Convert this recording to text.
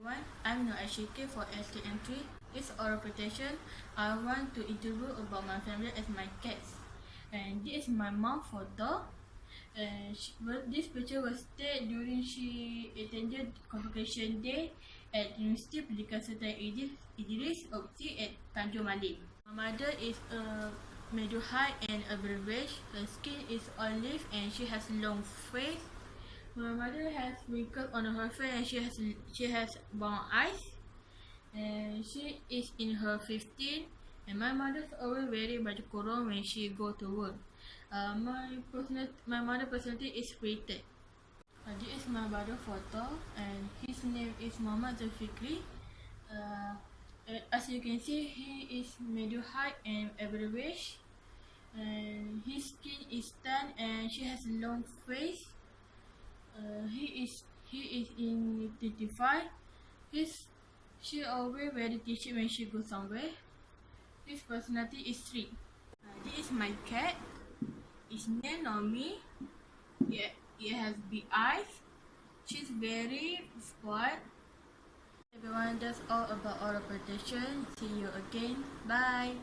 Everyone, I'm Noor Ashike for STM3. It's oral protection. I want to interview about my family as my cats. And this is my mom photo. This picture was taken during she attended convocation day at University Pendidikan Sultan Idris Opti at Tanjung Malim. My mother is a medium height and average. Her skin is olive and she has long face. My mother has wrinkles on her face and she has brown eyes. And she is in her 15. And my mother's always wearing baju kurung when she go to work. My mother personality is spirited. This is my brother photo and his name is Muhammad Zulfikri. As you can see, he is medium height and average. And his skin is tan and she has a long face. He is in 35. She always wear the t-shirt when she goes somewhere. His personality is strict. This is my cat. It's named Nomi. It has big eyes. She's very spoiled. Everyone, that's all about oral protection. See you again. Bye.